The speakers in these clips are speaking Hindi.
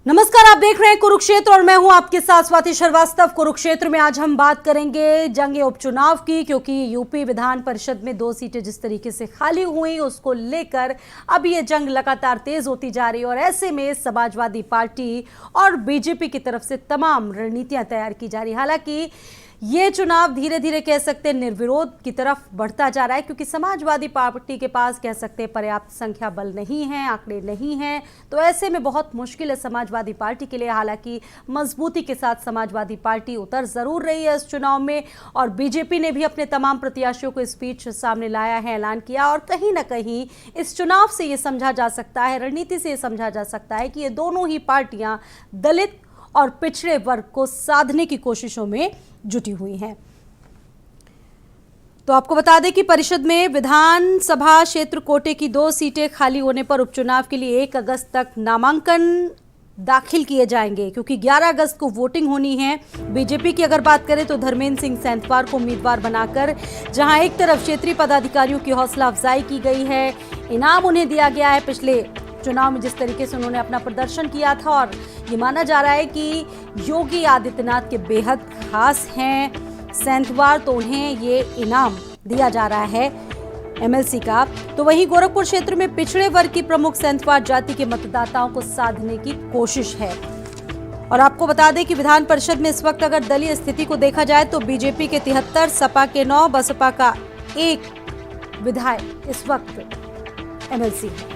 नमस्कार, आप देख रहे हैं कुरुक्षेत्र और मैं हूं आपके साथ स्वाति श्रीवास्तव। कुरुक्षेत्र में आज हम बात करेंगे जंग उपचुनाव की, क्योंकि यूपी विधान परिषद में 2 सीटें जिस तरीके से खाली हुई उसको लेकर अब ये जंग लगातार तेज होती जा रही है और ऐसे में समाजवादी पार्टी और बीजेपी की तरफ से तमाम रणनीतियां तैयार की जा रही। हालांकि ये चुनाव धीरे धीरे कह सकते हैं निर्विरोध की तरफ बढ़ता जा रहा है, क्योंकि समाजवादी पार्टी के पास कह सकते हैं पर्याप्त संख्या बल नहीं है, आंकड़े नहीं हैं, तो ऐसे में बहुत मुश्किल है समाजवादी पार्टी के लिए। हालांकि मजबूती के साथ समाजवादी पार्टी उतर जरूर रही है इस चुनाव में और बीजेपी ने भी अपने तमाम प्रत्याशियों को इस बीच सामने लाया है, ऐलान किया और कहीं ना कहीं इस चुनाव से ये समझा जा सकता है, रणनीति से ये समझा जा सकता है कि ये दोनों ही पार्टियां दलित और पिछड़े वर्ग को साधने की कोशिशों में जुटी हुई हैं। तो आपको बता दें कि परिषद में विधानसभा क्षेत्र कोटे की 2 सीटें खाली होने पर उपचुनाव के लिए 1 अगस्त तक नामांकन दाखिल किए जाएंगे, क्योंकि 11 अगस्त को वोटिंग होनी है। बीजेपी की अगर बात करें तो धर्मेंद्र सिंह सेंथवार को उम्मीदवार बनाकर जहां एक तरफ क्षेत्रीय पदाधिकारियों की हौसला अफजाई की गई है, इनाम उन्हें दिया गया है पिछले चुनाव में जिस तरीके से उन्होंने अपना प्रदर्शन किया था, और ये माना जा रहा है कि योगी आदित्यनाथ के बेहद खास हैं सेंथवार, तो उन्हें ये इनाम दिया जा रहा है एमएलसी का। तो वहीं गोरखपुर क्षेत्र में पिछड़े वर्ग की प्रमुख सेंथवार जाति के मतदाताओं को साधने की कोशिश है। और आपको बता दें कि विधान परिषद में इस वक्त अगर दलीय स्थिति को देखा जाए तो बीजेपी के 73, सपा के 9, बसपा का 1 विधायक इस वक्त एमएलसी है।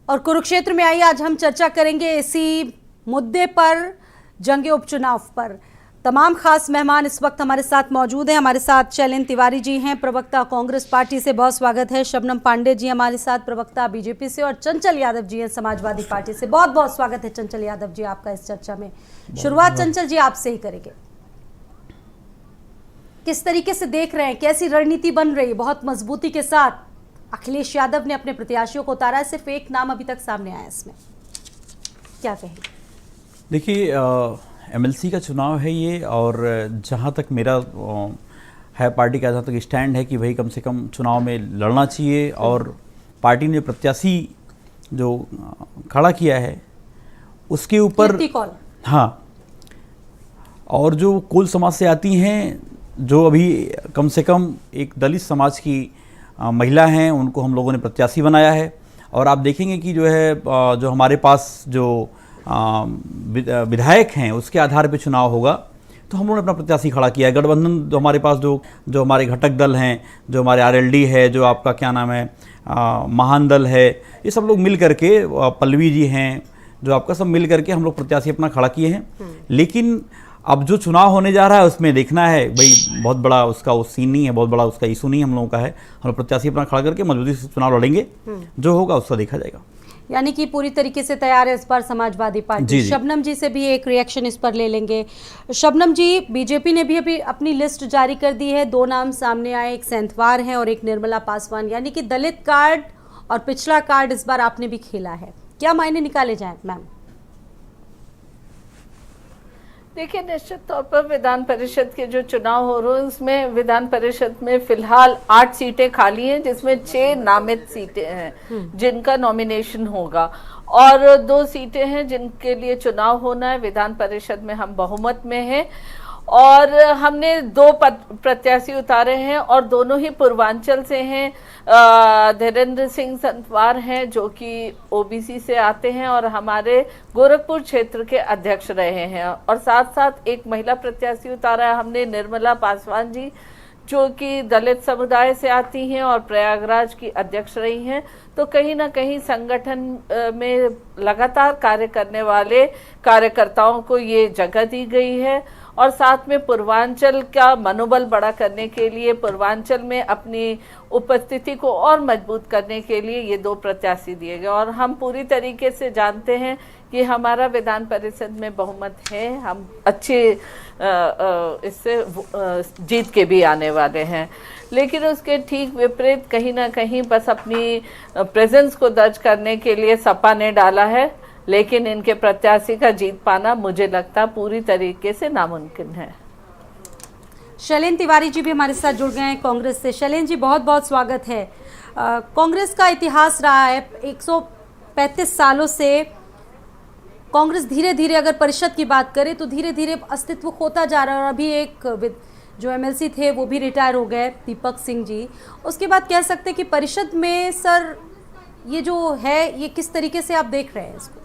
और कुरुक्षेत्र में आइए आज हम चर्चा करेंगे इसी मुद्दे पर, जंग उपचुनाव पर। तमाम खास मेहमान इस वक्त हमारे साथ मौजूद हैं। हमारे साथ शैलेंद्र तिवारी जी हैं, प्रवक्ता कांग्रेस पार्टी से, बहुत स्वागत है। शबनम पांडे जी हमारे साथ, प्रवक्ता बीजेपी से, और चंचल यादव जी हैं समाजवादी पार्टी से। बहुत बहुत स्वागत है चंचल यादव जी आपका इस चर्चा में। शुरुआत चंचल जी आपसे ही करेंगे। किस तरीके से देख रहे हैं, कैसी रणनीति बन रही है? बहुत मजबूती के साथ अखिलेश यादव ने अपने प्रत्याशियों को उतारा है, सिर्फ एक नाम अभी तक सामने आया, इसमें क्या कहेंगे? देखिए, एमएलसी का चुनाव है ये, और जहाँ तक मेरा है पार्टी का जहाँ तक स्टैंड है कि भाई कम से कम चुनाव में लड़ना चाहिए, और पार्टी ने प्रत्याशी जो खड़ा किया है उसके ऊपर, हाँ, और जो कुल समाज से आती हैं, जो अभी कम से कम एक दलित समाज की महिला हैं, उनको हम लोगों ने प्रत्याशी बनाया है। और आप देखेंगे कि जो है जो हमारे पास जो विधायक हैं उसके आधार पे चुनाव होगा, तो हम लोगों ने अपना प्रत्याशी खड़ा किया है। गठबंधन जो हमारे पास जो हमारे घटक दल हैं, जो हमारे आरएलडी है, जो आपका क्या नाम है महान दल है, ये सब लोग मिल करके, पल्लवी जी हैं जो आपका, सब मिल करके हम लोग प्रत्याशी अपना खड़ा किए हैं। लेकिन अब जो चुनाव होने जा रहा है उसमें देखना है भाई, बहुत बड़ा उसका वो सीन नहीं है, बहुत बड़ा उसका इशू नहीं हम लोगों का है। हम लोग प्रत्याशी अपना खड़ा करके मजबूती से चुनाव लड़ेंगे, जो होगा उसका देखा जाएगा। यानी कि पूरी तरीके से तैयार है इस बार समाजवादी पार्टी। शबनम जी से भी एक रिएक्शन इस पर ले लेंगे। शबनम जी, बीजेपी ने भी अभी अपनी लिस्ट जारी कर दी है, 2 नाम सामने आए, एक सेंथवार है और एक निर्मला पासवान, यानी कि दलित कार्ड और पिछड़ा कार्ड इस बार आपने भी खेला है। क्या मायने निकाले जाए मैम? देखिए, निश्चित तौर पर विधान परिषद के जो चुनाव हो रहे हैं उसमें विधान परिषद में फिलहाल 8 सीटें खाली हैं, जिसमें 6 नामित सीटें हैं जिनका नॉमिनेशन होगा, और 2 सीटें हैं जिनके लिए चुनाव होना है। विधान परिषद में हम बहुमत में हैं और हमने 2 प्रत्याशी उतारे हैं और दोनों ही पूर्वांचल से हैं। धीरेन्द्र सिंह सेंथवार हैं जो कि ओबीसी से आते हैं और हमारे गोरखपुर क्षेत्र के अध्यक्ष रहे हैं, और साथ साथ एक महिला प्रत्याशी उतारा है हमने, निर्मला पासवान जी, जो कि दलित समुदाय से आती हैं और प्रयागराज की अध्यक्ष रही हैं। तो कहीं ना कहीं संगठन में लगातार कार्य करने वाले कार्यकर्ताओं को ये जगह दी गई है, और साथ में पूर्वांचल का मनोबल बड़ा करने के लिए, पूर्वांचल में अपनी उपस्थिति को और मजबूत करने के लिए ये 2 प्रत्याशी दिए गए। और हम पूरी तरीके से जानते हैं कि हमारा विधान परिषद में बहुमत है, हम अच्छे इससे जीत के भी आने वाले हैं। लेकिन उसके ठीक विपरीत कहीं ना कहीं बस अपनी प्रेजेंस को दर्ज करने के लिए सपा ने डाला है, लेकिन इनके प्रत्याशी का जीत पाना मुझे लगता पूरी तरीके से नामुमकिन है। शैलेंद्र तिवारी जी भी हमारे साथ जुड़ गए हैं कांग्रेस से। शैलेंद्र जी, बहुत बहुत स्वागत है। कांग्रेस का इतिहास रहा है, 35 सालों से कांग्रेस धीरे धीरे, अगर परिषद की बात करें तो धीरे धीरे अस्तित्व खोता जा रहा है। और अभी एक जो एमएलसी थे वो भी रिटायर हो गए, दीपक सिंह जी। उसके बाद कह सकते हैं कि परिषद में सर ये जो है ये किस तरीके से आप देख रहे हैं इसको?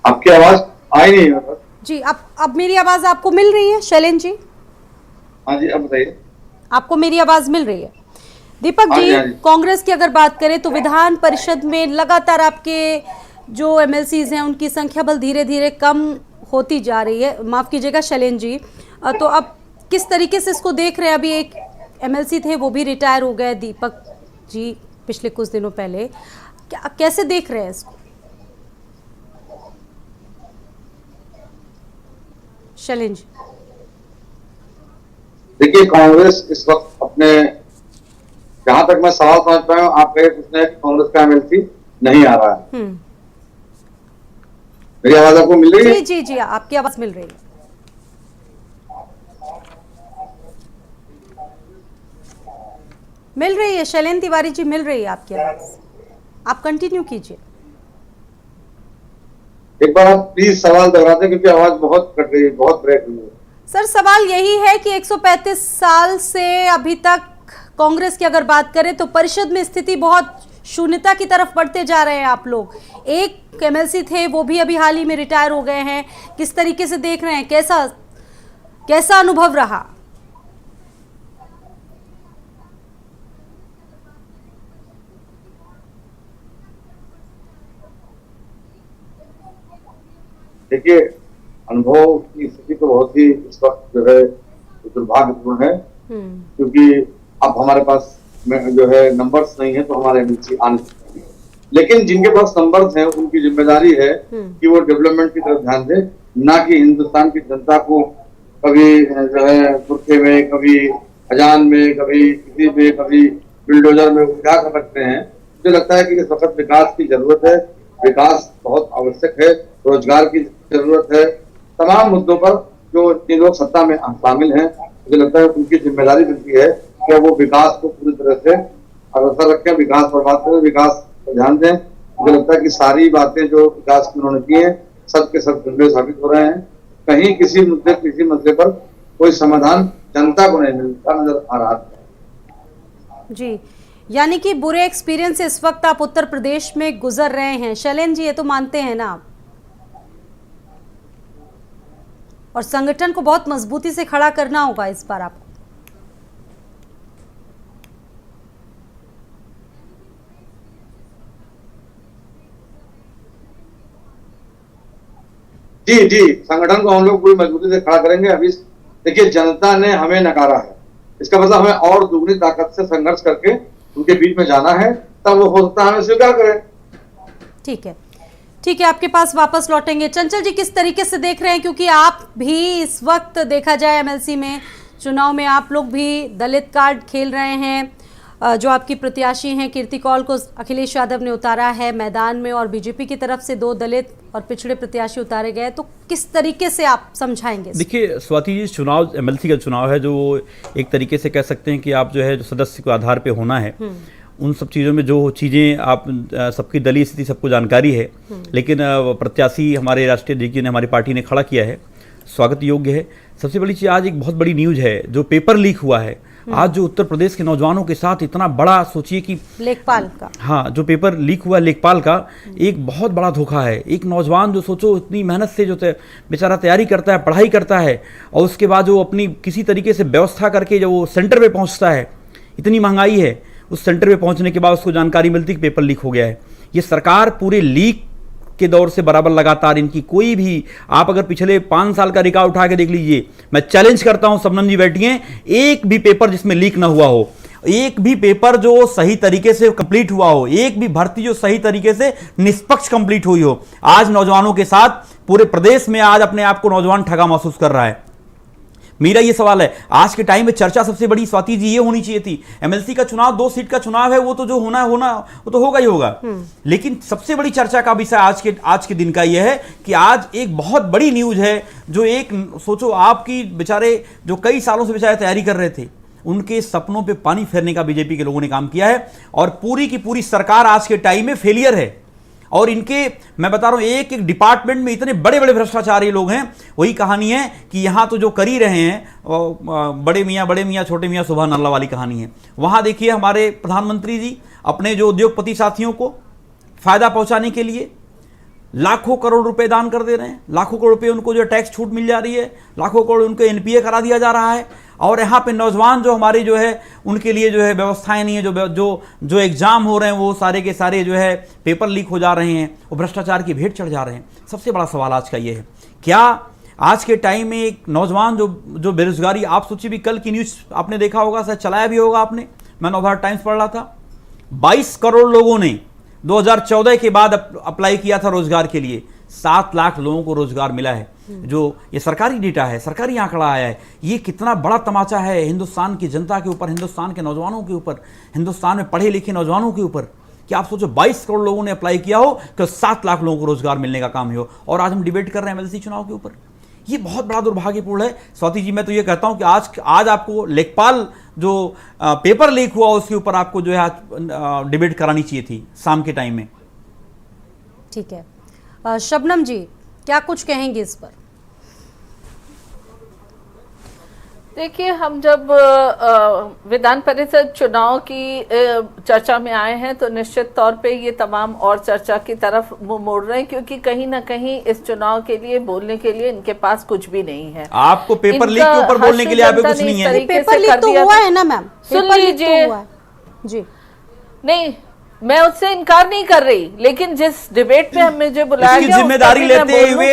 आपकी आवाज आई नहीं है जी, अब मेरी आवाज आपको मिल रही है शैलेंद्र जी? हाँ जी, अब बताइए। आपको मेरी आवाज मिल रही है? दीपक जी, हाँ जी। कांग्रेस की अगर बात करें तो विधान परिषद में लगातार आपके जो एमएलसीज हैं उनकी संख्या बल धीरे धीरे कम होती जा रही है। माफ कीजिएगा शैलेंद्र जी। तो अब किस तरीके से इसको देख रहे हैं? अभी एक एमएलसी थे वो भी रिटायर हो गए, दीपक जी, पिछले कुछ दिनों पहले। कैसे देख रहे हैं इसको शैलेंद्र जी? देखिए, कांग्रेस इस वक्त अपने, जहां तक मैं सवाल समझ पाया हूँ, आप कहे पूछने कि कांग्रेस का एमएलसी नहीं आ रहा है। मेरी आवाज आपको मिल रही है? जी जी जी, आपकी आवाज मिल रही है। मिल रही है शैलेंद्र तिवारी जी, मिल रही है आपकी आवाज। आप कंटिन्यू कीजिए। एक बार आप प्लीज सवाल दोहराते, क्योंकि आवाज बहुत कट रही है, बहुत ब्रेक हुई है। सर, सवाल यही है कि 135 साल से अभी तक कांग्रेस की अगर बात करें तो परिषद में स्थिति बहुत शून्यता की तरफ बढ़ते जा रहे हैं आप लोग। एक एमएलसी थे वो भी अभी हाल ही में रिटायर हो गए हैं। किस तरीके से देख रहे हैं? कैसा अनुभव रहा? देखिए, अनुभव की स्थिति तो बहुत ही इस वक्त जो है दुर्भाग्यपूर्ण है, क्योंकि अब हमारे पास में जो है नंबर्स नहीं है, तो हमारे एमएलसी आ नहीं सकते। लेकिन जिनके पास नंबर्स हैं उनकी जिम्मेदारी है कि वो डेवलपमेंट की तरफ ध्यान दें, ना कि हिंदुस्तान की जनता को कभी जो है बुरखे में, कभी अजान में, कभी किसी में, कभी बिल्डोजर में उलझा कर रखते हैं। मुझे लगता है कि इस वक्त विकास की जरूरत है, विकास बहुत आवश्यक है, रोजगार की जरूरत है। तमाम मुद्दों पर जो लोग सत्ता में शामिल हैं, मुझे लगता है उनकी जिम्मेदारी बनती है कि वो विकास को पूरी तरह से अग्रसर रखें, विकास पर बात करें, विकास पर ध्यान दें। मुझे लगता है कि सारी बातें जो विकास की उन्होंने की है सब के सब झंडे साबित हो रहे हैं। कहीं किसी मसले पर कोई समाधान जनता को नहीं मिलता नजर आ रहा है। जी, यानी कि बुरे एक्सपीरियंस से इस वक्त आप उत्तर प्रदेश में गुजर रहे हैं शैलेंद्र जी, ये तो मानते हैं ना आप? और संगठन को बहुत मजबूती से खड़ा करना होगा इस बार आपको। जी जी, संगठन को हम लोग पूरी मजबूती से खड़ा करेंगे। अभी देखिए, जनता ने हमें नकारा है, इसका मतलब हमें और दुगनी ताकत से संघर्ष करके उनके बीच में जाना है, तब वो हो सकता है हमें स्वीकार करें। ठीक है, ठीक है, आपके पास वापस लौटेंगे। चंचल जी, किस तरीके से देख रहे हैं? क्योंकि आप भी इस वक्त देखा जाए एमएलसी में चुनाव में आप लोग भी दलित कार्ड खेल रहे हैं। जो आपकी प्रत्याशी हैं कीर्ति कौल को अखिलेश यादव ने उतारा है मैदान में, और बीजेपी की तरफ से 2 दलित और पिछड़े प्रत्याशी उतारे गए। तो किस तरीके से आप समझाएंगे? देखिए स्वाति जी, चुनाव एमएलसी का चुनाव है, जो एक तरीके से कह सकते हैं कि आप जो है जो सदस्य के आधार पे होना है, उन सब चीज़ों में जो चीज़ें आप सबकी दलीय स्थिति सबको जानकारी है, लेकिन प्रत्याशी हमारे राष्ट्रीय अध्यक्ष ने, हमारी पार्टी ने खड़ा किया है, स्वागत योग्य है। सबसे बड़ी चीज़, आज एक बहुत बड़ी न्यूज है जो पेपर लीक हुआ है आज, जो उत्तर प्रदेश के नौजवानों के साथ इतना बड़ा, सोचिए कि लेखपाल का, हाँ, जो पेपर लीक हुआ लेखपाल का, एक बहुत बड़ा धोखा है। एक नौजवान जो सोचो इतनी मेहनत से जो बेचारा तैयारी करता है, पढ़ाई करता है, और उसके बाद जो अपनी किसी तरीके से व्यवस्था करके जब वो सेंटर पे पहुंचता है, इतनी महंगाई है, उस सेंटर पे पहुंचने के बाद उसको जानकारी मिलती कि पेपर लीक हो गया है। ये सरकार पूरे लीक के दौर से बराबर लगातार इनकी कोई भी, आप अगर पिछले 5 साल का रिकॉर्ड उठा के देख लीजिए, मैं चैलेंज करता हूं शबनम जी बैठिए, एक भी पेपर जिसमें लीक ना हुआ हो, एक भी पेपर जो सही तरीके से कंप्लीट हुआ हो, एक भी भर्ती जो सही तरीके से निष्पक्ष कंप्लीट हुई हो। आज नौजवानों के साथ पूरे प्रदेश में आज अपने आप को नौजवान ठगा महसूस कर रहा है। मेरा ये सवाल है। आज के टाइम में चर्चा सबसे बड़ी स्वाति जी ये होनी चाहिए थी, एमएलसी का चुनाव 2 सीट का चुनाव है, वो तो जो होना वो तो होगा ही होगा, लेकिन सबसे बड़ी चर्चा का विषय आज के दिन का ये है कि आज एक बहुत बड़ी न्यूज है जो एक सोचो आपकी बेचारे जो कई सालों से बेचारे तैयारी कर रहे थे, उनके सपनों पे पानी फेरने का बीजेपी के लोगों ने काम किया है और पूरी की पूरी सरकार आज के टाइम में फेलियर है। और इनके मैं बता रहा हूं एक एक डिपार्टमेंट में इतने बड़े बड़े भ्रष्टाचारी लोग हैं। वही कहानी है कि यहां तो जो कर ही रहे हैं बड़े मियां छोटे मियां सुबह नल्ला वाली कहानी है। वहां देखिए हमारे प्रधानमंत्री जी अपने जो उद्योगपति साथियों को फायदा पहुंचाने के लिए लाखों करोड़ रुपए दान कर दे रहे हैं, लाखों करोड़ रुपए उनको जो टैक्स छूट मिल जा रही है, लाखों करोड़ उनको एनपीए करा दिया जा रहा है। और यहाँ पे नौजवान जो हमारे जो है उनके लिए जो है व्यवस्थाएं नहीं है, जो एग्जाम हो रहे हैं वो सारे के सारे जो है पेपर लीक हो जा रहे हैं, वो भ्रष्टाचार की भेंट चढ़ जा रहे हैं। सबसे बड़ा सवाल आज का ये है, क्या आज के टाइम में एक नौजवान जो बेरोजगारी, आप सोचिए भी कल की न्यूज आपने देखा होगा, शायद चलाया भी होगा आपने, मैं नवभारत टाइम्स पढ़ रहा था, 22 करोड़ लोगों ने 2014 के बाद अप्लाई किया था रोजगार के लिए, 7 लाख लोगों को रोजगार मिला है। जो ये सरकारी डेटा है, सरकारी आंकड़ा आया है। ये कितना बड़ा तमाचा है हिंदुस्तान की जनता के ऊपर, हिंदुस्तान के नौजवानों के ऊपर, हिंदुस्तान में पढ़े लिखे नौजवानों के ऊपर। कि आप सोचो 22 करोड़ लोगों ने अप्लाई किया हो कि 7 लाख लोगों को रोजगार मिलने का काम हो, और आज हम डिबेट कर रहे हैं एमएलसी चुनाव के ऊपर। ये बहुत बड़ा दुर्भाग्यपूर्ण है। स्वाति जी मैं तो ये कहता हूं कि आज आपको लेखपाल जो पेपर लीक हुआ उसके ऊपर आपको जो है आज डिबेट करानी चाहिए थी शाम के टाइम में। ठीक है, शबनम जी क्या कुछ कहेंगे इस पर? देखिए, हम जब विधान परिषद चुनाव की चर्चा में आए हैं तो निश्चित तौर पे ये तमाम और चर्चा की तरफ मुंह मोड़ रहे हैं, क्योंकि कहीं ना कहीं इस चुनाव के लिए बोलने के लिए इनके पास कुछ भी नहीं है। आपको पेपर लीक के ऊपर बोलने के लिए आप कुछ नहीं है। पेपर लीक तो हुआ है ना मैम, सुन लीजिए जी। नहीं, मैं उससे इनकार नहीं कर रही, लेकिन जिस डिबेट पे हमें मुझे बुलाया गया, जिम्मेदारी लेते हुए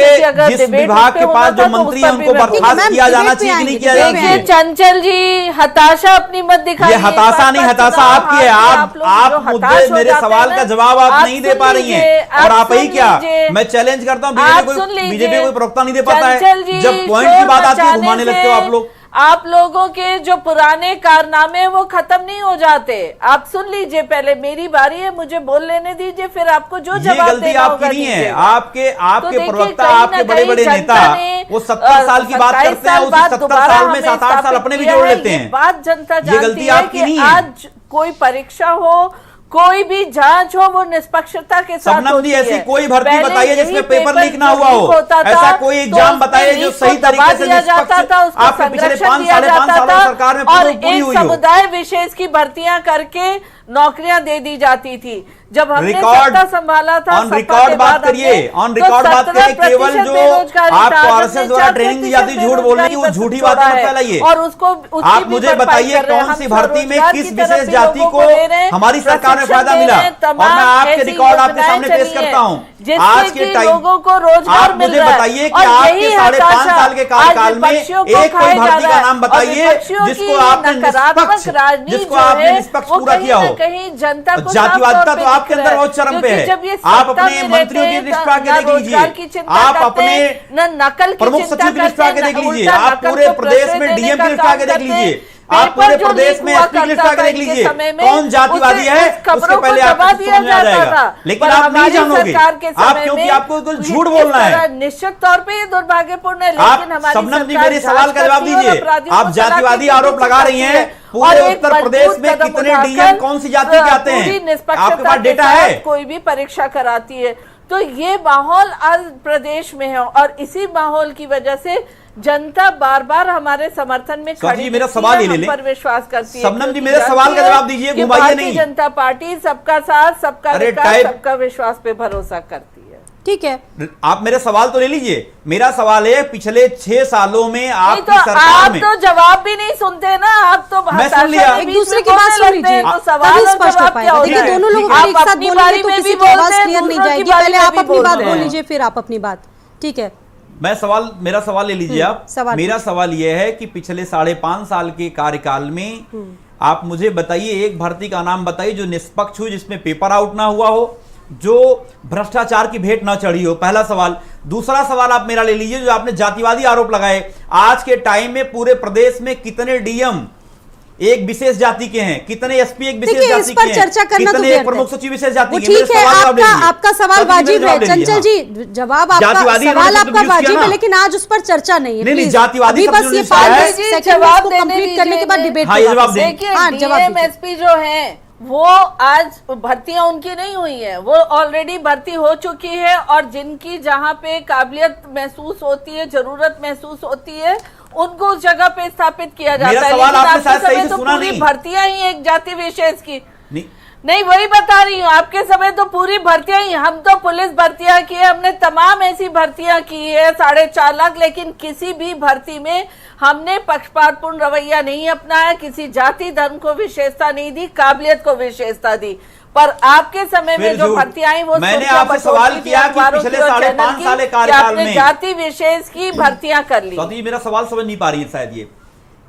जिस विभाग के पास जो मंत्री हैं उनको बर्खास्त किया जाना चाहिए कि नहीं किया जाना चाहिए? चंचल जी हताशा अपनी मत दिखाइए। ये हताशा नहीं, हताशा आपकी है। आप मुद्दे मेरे सवाल का जवाब आप नहीं दे पा रही हैं, और आप ही क्या, मैं चैलेंज करता हूँ बीजेपी कोई प्रवक्ता नहीं दे पाता है। जब पॉइंट की बात आती है घुमाने लगते हो आप लोग। आप लोगों के जो पुराने कारनामे वो खत्म नहीं हो जाते। आप सुन लीजिए, पहले मेरी बारी है, मुझे बोल लेने दीजिए, फिर आपको जो जवाब देना होगा दीजिए। आपके प्रवक्ता, आपके बड़े बड़े नेता वो 70 साल की बात करते हैं, उस 70 साल में 7-8 साल अपने भी जोड़ लेते हैं। बात जनता जानती है कि आज कोई परीक्षा हो, कोई भी जांच हो, वो निष्पक्षता के साथ होती है। ऐसी कोई भर्ती बताइए जिसमें पेपर लीक ना हुआ हो, ऐसा कोई एग्जाम बताइए जो सही तरीके से निष्पक्ष आपके पिछले 5 साढ़े 5 सालों सरकार में पूरी हुई हो। समुदाय विशेष की भर्तियां करके नौकरियां दे दी जाती थी। जब हमने सत्ता संभाला था, ऑन रिकॉर्ड बात करिए, ऑन रिकॉर्ड बात करिए। केवल जो आपको आरएसएस द्वारा ट्रेनिंग दी जाती है झूठ बोलने की, वो झूठी बात मत फैलाइए। और उसको आप मुझे बताइए कौन सी भर्ती में किस विशेष जाति को हमारी सरकार में फायदा मिला, और मैं आपके रिकॉर्ड आपके सामने पेश करता हूँ। आज के टाइम लोगों को रोजगार मिल रहा है। बताइए कि आपके 5.5 साल के कार्यकाल में एक कोई भर्ती का नाम बताइए जिसको आपने निष्पक्ष पूरा किया हो। कहीं जनता को जातिवादिता तो आपके अंदर बहुत चरम पे है। आप अपने मंत्रियों की लिस्ट आके देख लीजिए, आप अपने नकल प्रमुख सचिव की लिस्ट आके देख लीजिए, आप पूरे प्रदेश में डीएम की लिस्ट आके देख लीजिए, आप पूरे प्रदेश में एसपी की लिस्ट आके देख लीजिए, कौन जातिवादी है उसके पहले आपको समझ में आ जाएगा। लेकिन आप नहीं जानोगे, आप क्योंकि आपको कुछ झूठ बोलना है। निश्चित तौर पे ये दुर्भाग्यपूर्ण है, लेकिन हमारी शबनम जी मेरे सवाल का जवाब दीजिए। आप जातिवादी आरोप लगा रही हैं, पूरे उत्तर प्रदेश में कितने डीएम कौन सी जाति के आते हैं, आपके पास डेटा है? कोई भी परीक्षा कराती है, तो ये माहौल आज प्रदेश में है, और इसी माहौल की वजह से जनता बार बार हमारे समर्थन में खड़ी मेरा सवाल ले पर विश्वास करती है। शबनम जी मेरे सवाल का जवाब दीजिए, घुमाइए नहीं। जनता पार्टी सबका साथ, सबका विकास, सबका विश्वास पे भरोसा करती है। ठीक है, आप मेरे सवाल तो ले लीजिए। मेरा सवाल है पिछले 6 सालों में आपकी तो सरकार में, आप तो जवाब भी नहीं सुनते ना, आप तो मैं सुन लिया, एक दूसरे की बात सुन लीजिए, तो सवाल स्पष्ट हो पाएगा। देखिए दोनों लोग एक साथ बोलेंगे तो किसी की आवाज क्लियर नहीं जाएगी। पहले आप अपनी बात बोल लीजिए, फिर आप अपनी बात। ठीक है, मेरा सवाल ले लीजिए आप। मेरा सवाल यह है कि पिछले 5.5 साल के कार्यकाल में आप मुझे बताइए एक भर्ती का नाम बताइए जो निष्पक्ष हो, जिसमें पेपर आउट ना हुआ हो, जो भ्रष्टाचार की भेंट ना चढ़ी हो। पहला सवाल। दूसरा सवाल आप मेरा ले लीजिए, जो आपने जातिवादी आरोप लगाए, आज के टाइम में पूरे प्रदेश में कितने डीएम एक विशेष जाति के हैं, कितने एसपी एक विशेष जाति के हैं, चर्चा करना कितने तो एक प्रमुख सचिव विशेष जाति के हैं। ठीक है, आपका सवाल वाजिब है चंचल जी, जवाब आपका सवाल आपका वाजिब है, लेकिन आज उस पर चर्चा नहीं है। नहीं, जातिवादी बस ये जवाब कंप्लीट करने के बाद डिबेट देखिए एसपी जो है वो आज भर्तियां उनकी नहीं हुई है, वो ऑलरेडी भर्ती हो चुकी है, और जिनकी जहां पे काबिलियत महसूस होती है, जरूरत महसूस होती है, उनको उस जगह पे स्थापित किया जाता है। लेकिन आपके समय तो पूरी भर्तियां ही एक जाति विशेष की नहीं, वही बता रही हूँ, आपके समय तो पूरी भर्तियां ही, हम तो पुलिस भर्तियां की है, हमने तमाम ऐसी भर्तियां की है 4.5 लाख, लेकिन किसी भी भर्ती में हमने पक्षपातपूर्ण रवैया नहीं अपनाया, किसी जाति धर्म को विशेषता नहीं दी, काबिलियत को विशेषता दी। पर आपके समय में जो भर्ती आई वो मैंने आपसे सवाल किया कि पिछले 5.5 साल कार्यकाल में जाति विशेष की भर्तियां कर ली। तो मेरा सवाल समझ नहीं पा रही है शायद, ये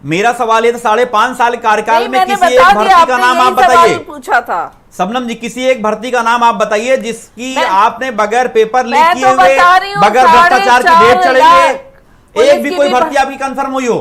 मेरा सवाल है, 5.5 साल कार्यकाल में किसी एक भर्ती का नाम आप बताइए। पूछा था शबनम जी, किसी एक भर्ती का नाम आप बताइए जिसकी आपने बगैर पेपर लीक किए हुए, बगैर भ्रष्टाचार की ढेर चढ़े हुए एक भी कोई भर्ती आपकी कंफर्म हुई हो।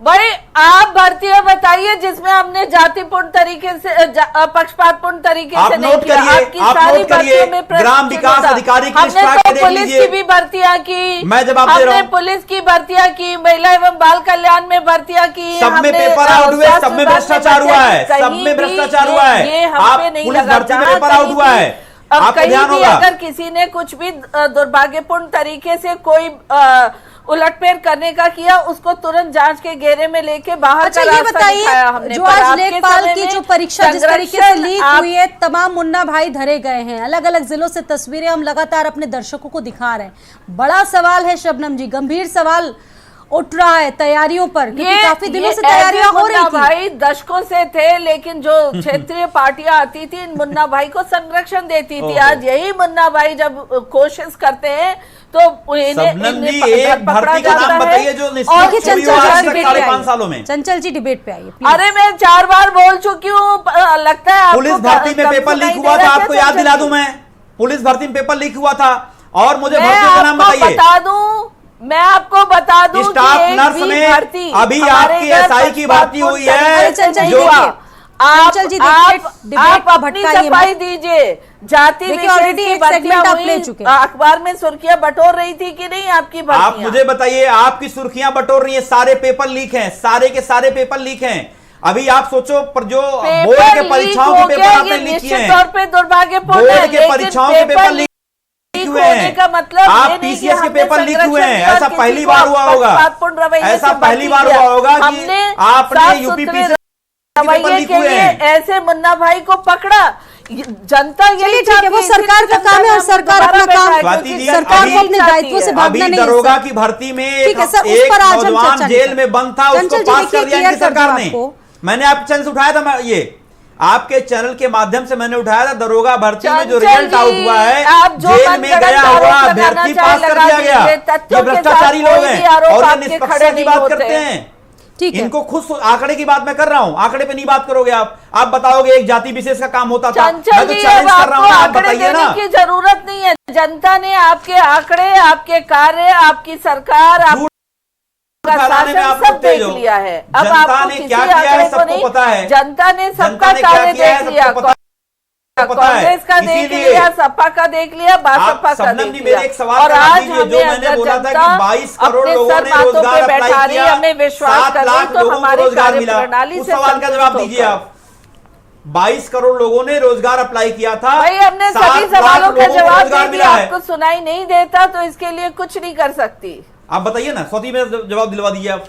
भाई आप भर्तियां बताइए जिसमें हमने जातिपूर्ण तरीके से पक्षपातपूर्ण तरीके से नहीं किया। आपकी सारी भर्तियों में ग्राम विकास अधिकारी की हमने तो पुलिस की भी भर्तियां की, मैं जवाब दे रहा हूं, पुलिस की भर्तियां की, महिला एवं बाल कल्याण में भर्तियां की, सब में पेपर आउट हुए, सब में भ्रष्टाचार हुआ है, सब में भ्रष्टाचार हुआ है, ये हम पे नहीं लगा, भर्ती में पेपर आउट हुआ है। अब कहीं भी अगर किसी ने कुछ भी दुर्भाग्यपूर्ण तरीके से कोई उलटफेर करने का किया, उसको तुरंत जांच के घेरे में लेके बाहर का रास्ता दिखाया हमने। जो आज लेखपाल की जो परीक्षा जिस तरीके से लीक हुई है, तमाम मुन्ना भाई धरे गए हैं, अलग अलग जिलों से तस्वीरें हम लगातार अपने दर्शकों को दिखा रहे हैं। बड़ा सवाल है शबनम जी, गंभीर सवाल उठ रहा है तैयारियों पर, क्योंकि काफी दिनों से तैयारियां हो रही थी। भाई दशकों से थे, लेकिन जो क्षेत्रीय पार्टियां आती थी इन मुन्ना भाई को संरक्षण देती थी। आज यही मुन्ना भाई जब कोशिश करते हैं तो एक भर्ती का नाम बताइए जो चंचल जी डिबेट पे आइए। अरे मैं 4 बार बोल चुकी हूँ, लगता है पुलिस भर्ती में पेपर लीक हुआ था, आपको याद दिला दूं मैं, पुलिस भर्ती में पेपर लीक हुआ था, और मुझे भर्ती का नाम बताइए। बता दूं, मैं आपको बता दूं स्टाफ नर्स में अभी आपकी एसआई की भर्ती हुई है, जो आप अपनी सफाई दीजिए। जाति अखबार में सुर्खियां बटोर रही थी कि नहीं आपकी भर्ती? आप मुझे बताइए, आपकी सुर्खियां बटोर रही है, सारे पेपर लीक हैं, सारे के सारे पेपर लीक हैं। अभी आप सोचो, पर जो बोर्ड के परीक्षाओं के पेपर आपने लीक किए हैं, तौर पर दुर्भाग्यपूर्ण है, बोर्ड के परीक्षाओं के पेपर लीक हुए हैं, का मतलब आप पीसीएस के पेपर लीक हुए हैं, ऐसा पहली बार हुआ होगा, ऐसा पहली बार हुआ होगा कि आपने यूपी रवैये के लिए ऐसे मुन्ना भाई को पकड़ा। जनता यही चाहती है, वो सरकार का काम है और सरकार अपना काम, सरकार को अपने दायित्व से भागना नहीं है। दरोगा की भर्ती में एक नौजवान जेल में बंद था, उसको पास कर दिया इनकी सरकार ने। मैंने आपके चैनल से उठाया था, ये आपके चैनल के माध्यम से मैंने उठाया था, दरोगा भर्ती में जो रिजल्ट आउट हुआ है, जेल में गया हुआ अभ्यर्थी पास कर दिया गया। ये भ्रष्टाचारी लोग हैं और ये निष्पक्षता की बात करते हैं। ठीक है, इनको खुद आंकड़े की बात मैं कर रहा हूं, आंकड़े पे नहीं बात करोगे आप बताओगे एक जाति विशेष का काम होता था। मैं तो चैलेंज कर रहा हूं, आप बताइए ना। की जरूरत नहीं है, जनता ने आपके आंकड़े, आपके कार्य, आपकी सरकार, सब देख लिया है। अब आपको किसी आंकड़े को नहीं, जनता ने सबका कार्य देख लिया, कांग्रेस का देख लिया, सपा का देख लिया, बासपा का देख लिया। और आज हमें अगर जनता अपने सर बातों पे बैठा रही, हमें विश्वास कर रही, तो हमारी कार्यप्रणाली से सवाल का जवाब दीजिए आप। 22 करोड़ लोगों ने रोजगार अप्लाई किया था। भाई हमने सभी सवालों का जवाब दे दिया, आपको सुनाई नहीं देता तो इसके लिए कुछ नहीं कर सकती। आप बताइए ना, स्वती में जवाब दिलवा दीजिए आप।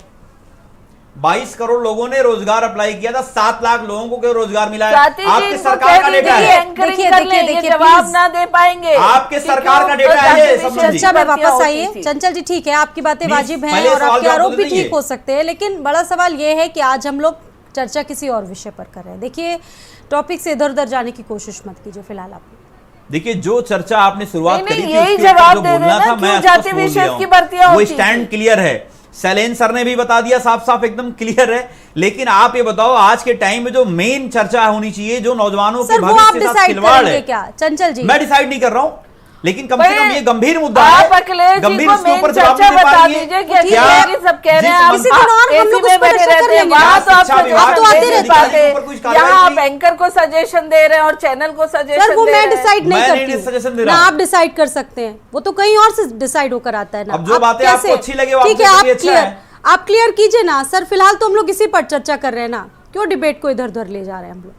22 करोड़ लोगों ने रोजगार अप्लाई किया था, 7 लाख लोगों को रोजगार मिला है। आपके सरकार का डेटा है, देखिए जवाब ना दे पाएंगे, आपके सरकार का डेटा है। चर्चा में वापस आइए चंचल जी, ठीक है, आपकी बातें वाजिब हैं और आपके आरोप भी ठीक हो सकते हैं, लेकिन बड़ा सवाल ये है कि आज हम लोग चर्चा किसी और विषय पर कर रहे हैं। देखिए, टॉपिक से इधर उधर जाने की कोशिश मत कीजिए फिलहाल आप। देखिए, जो चर्चा आपने शुरुआत करी थी, यही जवाब बोलना था, मैं जाति विशेष की भर्तियां वो स्टैंड क्लियर है। शैलेन सर ने भी बता दिया, साफ साफ एकदम क्लियर है। लेकिन आप ये बताओ, आज के टाइम में जो मेन चर्चा होनी चाहिए, जो नौजवानों के भविष्य के साथ खिलवाड़ है, क्या चंचल जी? मैं डिसाइड नहीं कर रहा हूं, लेकिन कम से कम ये गंभीर मुद्दा आप है, अखिलेश जी गंभीर को इसके मेन ऊपर जवाब चर्चा नहीं दे पा बता रही है। दीजिए कि क्या अखिलेश सब कह रहे हैं आप किसी दिन और हम लोग उस पर चर्चा कर लेंगे। वहां तो आप शिक्षा विभाग तो सजेशन आते दे रहते नहीं हैं। ऊपर कुछ पाते, कार्रवाई यहाँ आप नहीं। एंकर को सजेशन दे रहे हैं और चैनल को सजेशन सर वो दे मैं रहे हैं। डिसाइड नहीं मैं करती नहीं हूँ, सजेशन दे ना रहा हूँ। आप डिसाइड कर सकते हैं, वो तो कहीं और से डिसाइड होकर आता है ना। अब जो आप बातें आपको कैसे? अच्छी लगे वो ठीक है, आपके आप लिए अच्छा क्लियर है। आप क्लियर कीजिए ना सर। फिलहाल तो हम लोग इसी पर चर्चा कर रहे हैं ना, क्यों डिबेट को इधर उधर ले जा रहे हैं हम लोग।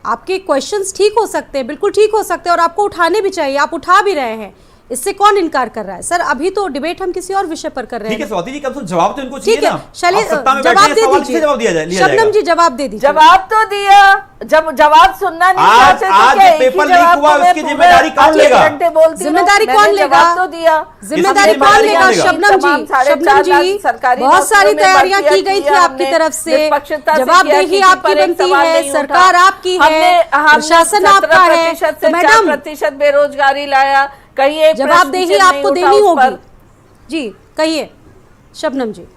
आपके क्वेश्चंस ठीक हो सकते हैं, बिल्कुल ठीक हो सकते हैं, और आपको उठाने भी चाहिए, आप उठा भी रहे हैं, इससे कौन इनकार कर रहा है। सर अभी तो डिबेट हम किसी और विषय पर कर रहे ठीक है हैं। स्वाति जी, कम से कम जवाब तो इनको चाहिए ठीक है, ना। चलिए आप सत्ता में बैठे जवाब हैं, दे सवाल किससे दीजिए। जवाब दिया लिया शबनम जाएगा? जी जवाब दे दीजिए। जवाब तो दिया, जब जवाब सुनना नहीं आज चाहते तो आज क्या एक ही पेपर लीक जवाब हुआ, को मैं उसकी पूरे जिम्मेदारी कौन 8 लेगा? घंटे बोलती हूँ, जिम्मेदारी मैंने कौन लेगा? जवाब तो दिया। जिम्मेदारी इसकी कौन जिम्मेदारी लेगा? कौन लेगा? शबनम तमाम जी, 4.5 शबनम जी, लाख सरकारी बहुत सारी नौकरियों में तैयारियां भर्तियां की गई थी की आपकी हमने, तरफ से, निष्पक्षता से जवाबदेही किसी आपकी पर एक बनती सवाल है, नहीं उठा। सरकार आपकी है, हमने प्रशासन आपका है, 17% तो से मैडम 4% बेरोजगारी लाया, कहीं एक जवाबदेही प्रश्न चिन्ह आपको नहीं देनी उठा उस होगी। पर। जी कहिए शबनम जी।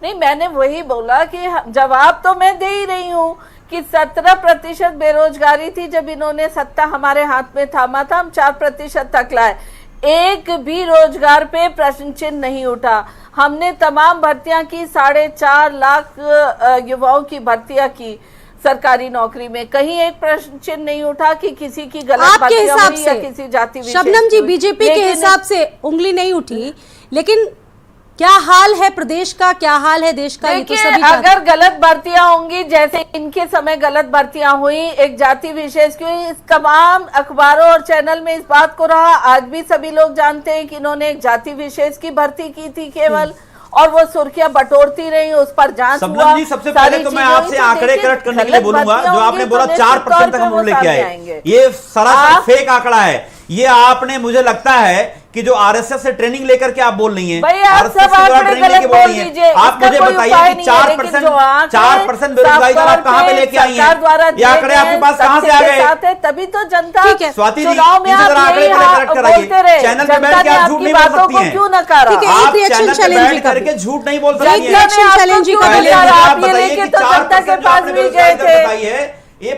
नहीं, मैंने वही बोला कि जवाब तो मैं दे ही रही हूँ कि 17% बेरोजगारी थी जब इन्होंने सत्ता हमारे हाथ में थामा था, हम 4% तक लाए, एक भी रोजगार पे प्रश्न चिन्ह नहीं उठा। हमने तमाम भर्तियां की, 4.5 लाख युवाओं की भर्तियां की सरकारी नौकरी में, कहीं एक प्रश्न चिन्ह नहीं उठा कि किसी की गलत आपके भर्तियां हिसाब हुई या से किसी जाति विशेष शबनम जी की हुई। बीजेपी के लेकिन हिसाब से उंगली नहीं उठी, लेकिन क्या हाल है प्रदेश का, क्या हाल है देश का, ये तो देखिए, सभी जानते हैं। अगर गलत भर्तियां होंगी जैसे इनके समय गलत भर्तियां हुई, एक जाति विशेष की हुई, इस तमाम अखबारों और चैनल में इस बात को रहा, आज भी सभी लोग जानते हैं कि इन्होंने एक जाति विशेष की भर्ती की थी केवल, और वो सुर्खियां बटोरती रही, उस पर जांच हुआ। शबनम जी, सबसे पहले तो मैं आपसे आंकड़े करेक्ट करने के लिए बोलूंगा। जो आपने बोला 4% तक हम लोग लेके आए, ये सरासर फेक आंकड़ा है। ये आपने, मुझे लगता है कि जो आरएसएस से ट्रेनिंग लेकर के आप बोल रही हैं, भाई आप आरएसएस सब से आंकड़े ट्रेनिंग लेके गलत बोल बोल रही हैं। दीजिए, आप इसका मुझे कोई बताइए उपाय कि नहीं है, लेकिन जो आंकड़े 4% बेरोजगारी दर आप कहां पे लेके आई हैं? ये आंकड़े आपके पास कहां से आ गए? तभी तो जनता ठीक है। स्वाति जी, चुनाव में इनसे आप जरा आंकड़े यही करेक्ट कराइए। बोलते रहे, चैनल पे जनता बैठ के ने आप झूठ आपकी नहीं बोल बातों सकती को हैं। क्यों नकारा? ठीक है, आप एक रिएक्शन चैनल पे चैलेंज बैठ जी का करके भी। झूठ नहीं बोल एक सकती हैं। रिएक्शन चैलेंज जी का पहले भी। मुझे आप ये बताइए लेके कि तो जनता 4% के जो पास आपने भी बेरोजगारी गए दर थे। बताई है, ये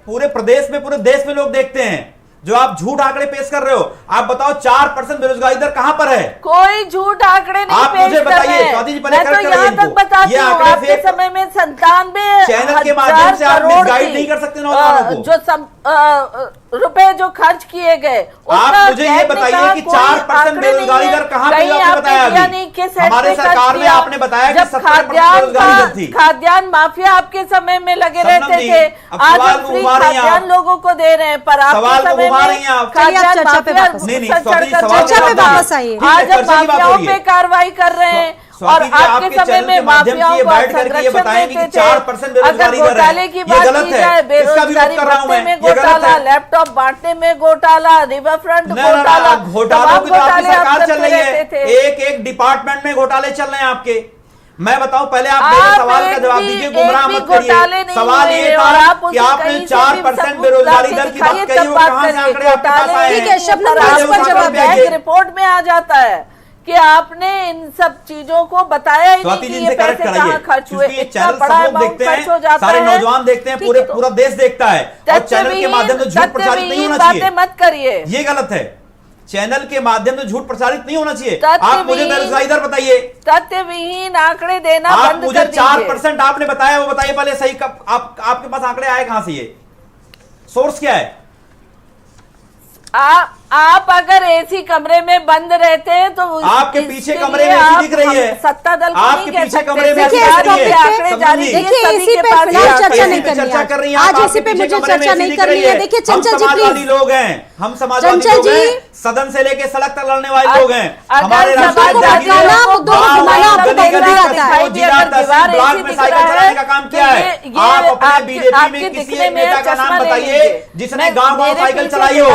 पूरे प्रदेश में, पूरे देश में लोग देखते हैं। जो आप झूठ आंकड़े पेश कर रहे हो, आप बताओ 4% बेरोजगारी दर कहां पर है? कोई झूठ आंकड़े नहीं आप पेश मुझे कर रहे बताइए, हैं। स्वाति जी, पहले मैं तो करेक्ट यहाँ करिए तक इनको। बताती ये हूँ, आंकड़े आपके फेक- समय में 97 चैनल के माध्यम से आप मिसगाइड नहीं कर सकते नौजवानों को। जो रुपए जो खर्च किए गए, आप मुझे ये बताइए कि 4% बेरोजगारी दर कहां पे आपने बताया अभी? हमारे सरकार में आपने बताया कि 70% बेरोजगारी दर थी। खाद्यान्न माफिया आपके समय में लगे शबनम रहते जी, थे, अब आज सवाल हम को फ्री घुमा रही हैं आप। खाद्यान्न लोगों को दे रहे हैं, पर सवाल आपके को समय घुमा में रही हैं आप। चलिए, आप खाद्यान्न चर्चा पे माफिया वापस नहीं, चढ़ स्वाति जी, कर सवाल चर्चा पे जवाब वापस आइए। ठीक है, आज हम चर्चा की बात हो माफियाओं रही पे है। कार्रवाई कर रहे हैं, और स्वाति जी, आपके आपके समय चैनल में के माध्यम से माफियाओं ये को बैठ करके ये संरक्षण बताएंगे कि देते थे। 4% बेरोजगारी अगर दर है। घोटाले की ये बात गलत की है। जाए, इसका विरोध बेरोजगारी कर रहा हूं भत्ते मैं। में ये गलत घोटाला, है। लैपटॉप बांटने में घोटाला, रिवर फ्रंट ना, ना, घोटाला, ना, घोटालों तमाम की तो आपकी घोटाले आप सरकार चल करते रही है। रहते थे। एक एक डिपार्टमेंट में घोटाले चल रहे हैं आपके। मैं बताऊं, पहले आप मेरे सवाल का जवाब दीजिए, गुमराह मत करिए। सवाल ये था कि आपने 4% बेरोजगारी दर की बात कही, वो कहां से आंकड़े आपके पास आए ठीक है, हैं? शबनम पहले आज उस पर आंकड़े जवाब पे आइए। बैंक रिपोर्ट में आ जाता है कि आपने इन सब चीजों को बताया ही स्वाति नहीं जी, कि इनसे ये करेक्ट पैसे कराइए, कहाँ खर्च हुए। क्योंकि ये इतना चैनल बड़ा सब लोग अमाउंट देखते खर्च हो हैं, जाता सारे है। नौजवान देखते हैं, पूरा देश देखता है, और चैनल के माध्यम से झूठ प्रचारित नहीं होना चाहिए। बातें मत करिए, ये गलत है। चैनल के माध्यम से झूठ प्रचारित नहीं होना चाहिए। तथ्य आप मुझे भी- बेरोजगारी दर बताइए। तथ्यविहीन आंकड़े देना आप बंद मुझे कर दीजिए। 4% आपने बताया, वो बताइए पहले सही कब आपके पास आंकड़े आए कहां से? ये सोर्स क्या है? आप अगर एसी कमरे में बंद रहते हैं तो आपके इसके पीछे लिए कमरे में आप ऐसी दिख रही है। सत्ता दल को आपके नहीं कह पीछे सकते। कमरे में देखिए, ऐसी इस दिख रही है। टॉपिक पे- आंकड़े जारी समझिए। किए, देखिए सभी इसी के पे पास फिलहाल जाकर चर्चा इसी नहीं पे करनी चर्चा कर रही हैं आज आप, इसी पे आपके मुझे पीछे कमरे में चर्चा ऐसी नहीं दिख करनी रही है। देखिए हम चंचल जी समाजवादी प्लीज, लोग हैं, हम समाजवादी चंचल लोग जी, हैं, सदन से लेके सड़क तक लड़ने वाले लोग हैं। अगर हमारे सभा राष्ट्रीय को त्यागी भटकाना, लोग मुद्दों को गाँव, घुमाना गाँव, आपको गली गली, बहुत आता है। कस्बों, जिला, तहसील, ब्लॉक में साइकिल चलाने का काम किया है। आप अपने बीजेपी में किसी एक नेता का नाम बताइए जिसने गांव-गांव साइकिल चलाई हो,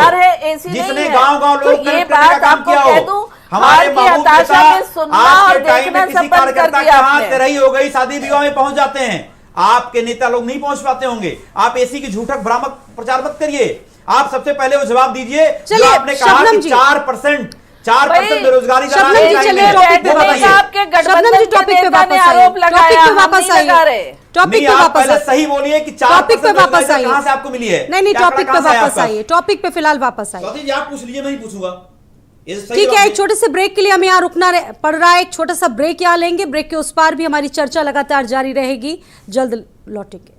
जिसने गांव-गांव लोग कनेक्ट करने का काम किया हो। हमारे महबूब नेता आज के टाइम में किसी कार्यकर्ता के हाथ रही हो गई, शादी विवाह में पहुंच जाते हैं। आपके नेता लोग नहीं पहुंच पाते होंगे। आप एसी की झूठक भ्रामक प्रचार मत करिए। आप सबसे पहले वो जवाब दीजिए जो चलिए, आपने कहा शबनम कि जी। 4% 4% बेरोजगारी का शबनम जी, चलिए टॉपिक पे वापस आइए। आपके गठबंधन जी, टॉपिक पे वापस आइए। आरोप लगाया, टॉपिक पे हम वापस नहीं लगा आइए। रहे। टॉपिक नहीं, पे आप वापस पहले आइए। सही बोलिए कि टॉपिक पे 4% वापस बेरोजगारी आइए। कहां से आपको मिली है? नहीं क्या टॉपिक पे कहां से है वापस आपका? आइए, टॉपिक पे फिलहाल वापस आइए। चौधरी जी, आप पूछ लीजिए, मैं ही पूछूंगा। ये सही ठीक बात है, एक छोटे से ब्रेक के लिए हमें यहाँ रुकना पड़ रहा है। एक छोटा सा ब्रेक यहाँ लेंगे, ब्रेक के उस पार भी हमारी चर्चा लगातार जारी रहेगी, जल्द लौटेंगे।